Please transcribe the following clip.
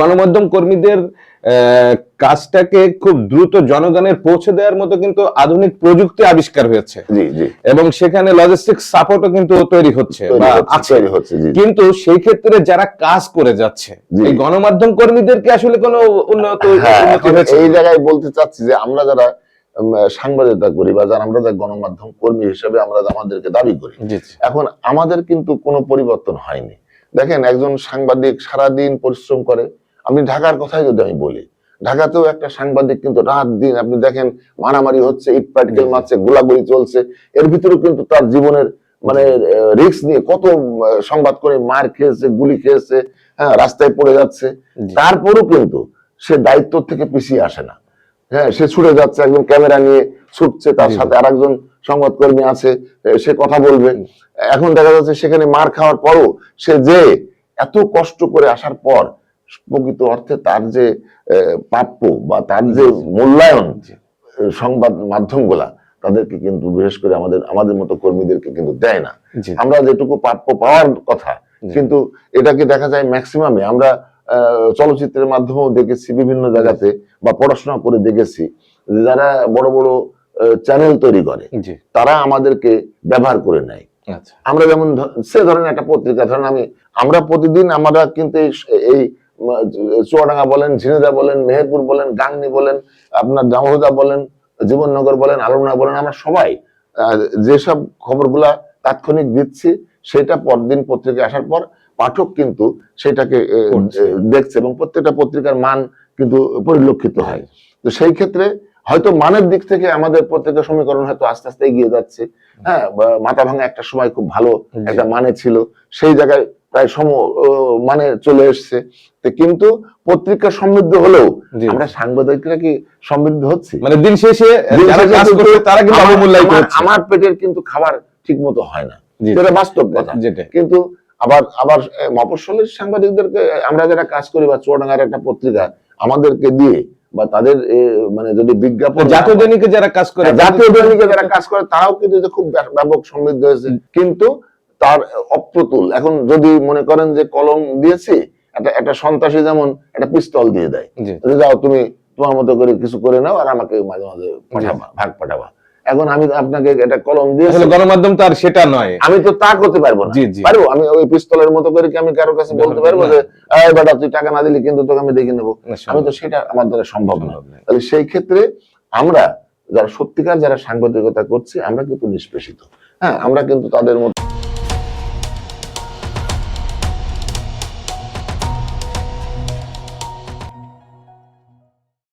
গণমাধ্যম কর্মীদের কাজটাকে খুব দ্রুত জনগণের পৌঁছে দেওয়ার মতো কিন্তু আধুনিক প্রযুক্তি আবিষ্কার হয়েছে, এবং সেখানে লজিস্টিক্স সাপোর্টও কিন্তু তৈরি হচ্ছে বা আছে। কিন্তু সেই ক্ষেত্রে যারা কাজ করে যাচ্ছে এই গণমাধ্যম কর্মীদেরকে আসলে কোনো উন্নতি হয়েছে? এই জায়গায় বলতে চাচ্ছি যে আমরা যারা সাংবাদিকতা করি বা যারা আমরা গণমাধ্যম কর্মী হিসেবে আমরা আমাদেরকে দাবি করি, এখন আমাদের কিন্তু কোনো পরিবর্তন হয়নি। দেখেন, একজন সাংবাদিক সারাদিন পরিশ্রম করে। আমি ঢাকার কথাই যদি আমি বলি, ঢাকাতেও একটা সাংবাদিক কিন্তু রাত দিন, আপনি দেখেন মারামারি হচ্ছে, ইট পাটকেল মারছে, গোলাগুলি চলছে, এর ভিতরেও কিন্তু তার জীবনের মানে রিস্ক নিয়ে কত সংবাদ করে মার খেয়েছে, গুলি খেয়েছে, হ্যাঁ, রাস্তায় পড়ে যাচ্ছে, তারপরও কিন্তু সে দায়িত্ব থেকে পিছিয়ে আসে না। হ্যাঁ, সে ছুটে যাচ্ছে, একদম ক্যামেরা নিয়ে ছুটছে, তার সাথে আরেকজন সংবাদকর্মী আছে, সে কথা বলবে। এখন দেখা যাচ্ছে সেখানে মার খাওয়ার পরও সে যে এত কষ্ট করে আসার পর প্রকৃত অর্থে তার যে প্রাপ্য বা তার যে মূল্যায়ন সংবাদ মাধ্যমগুলা তাদেরকে কিন্তু বিশেষ করে আমাদের মতো কর্মীদেরকে কিন্তু দেয় না। আমরা যেটুকু প্রাপ্য পাওয়ার কথা, কিন্তু এটাকে দেখা যায় ম্যাক্সিমামে আমরা চলচ্চিত্রের মাধ্যমেও দেখেছি, বিভিন্ন জায়গাতে বা পড়াশোনা করে দেখেছি, যারা বড় বড় চ্যানেল তৈরি করে তারা আমাদেরকে ব্যবহার করে নেয়। আমরা যেমন সে ধরেন একটা পত্রিকা, ধরেন আমরা প্রতিদিন আমরা কিন্তু এই চুয়াডাঙ্গা বলেন, ঝিনেদা বলেন, মেহেরপুর বলেন, গাংনী বলেন, আপনার জামহুদা বলেন, জীবননগর বলেন, আলমনা বলেন, আমরা সবাই যেসব খবরগুলা তাৎক্ষণিক দিচ্ছি সেটা পরদিন পত্রিকা আসার পর পাঠক কিন্তু সেটাকে দেখছে এবং প্রত্যেকটা পত্রিকার মান কিন্তু পরিলক্ষিত হয়। তো সেই ক্ষেত্রে হয়তো মানের দিক থেকে আমাদের পত্রিকা সমীকরণ হয়তো আস্তে আস্তে এগিয়ে যাচ্ছে। হ্যাঁ, মাথা ভাঙা একটা সময় খুব ভালো একটা মানে ছিল, সেই জায়গায় প্রায় মানে চলে এসছে। কিন্তু পত্রিকা সমৃদ্ধ হলেও আমরা সাংবাদিকরা কি সমৃদ্ধ হচ্ছি? মানে দিন শেষে তারা কিন্তু আমার পেটের কিন্তু খাবার ঠিক মতো হয় না, যেটা বাস্তব কথা। কিন্তু আবার মফস্বলের সাংবাদিকদেরকে আমরা যারা কাজ করি বা চুয়াডাঙ্গার একটা পত্রিকা আমাদেরকে দিয়ে বা তাদের মানে যদি বিজ্ঞাপন জাতীয় দৈনিকে যারা কাজ করে, তারাও কিন্তু খুব ব্যাপক সমৃদ্ধ হয়েছে। কিন্তু তার অপ্রতুল, এখন যদি মনে করেন যে কলম দিয়েছি, একটা সন্ত্রাসী যেমন একটা পিস্তল দিয়ে দেয়, যাও তুমি তোমার মতো করে কিছু করে নাও আর আমাকে মাঝে মাঝে ভাগ পাঠাবা। এখন আমি আপনাকে একটা কলম দিয়েছি, গণমাধ্যম তো আর সেটা নয়, আমি তো তা করতে পারবো না। পারবো আমি ওই পিস্তলের মতো করে কি আমি কারোর কাছে বলতে পারবো যে বেটা তুই টাকা না দিলে কিন্তু তোকে আমি দেখে নেবো? আমি তো সেটা আমার দ্বারা সম্ভব না। তাহলে সেই ক্ষেত্রে আমরা যারা সত্যিকার যারা সাংবাদিকতা করছি আমরা কিন্তু নিষ্পেষিত। হ্যাঁ, আমরা কিন্তু তাদের মতো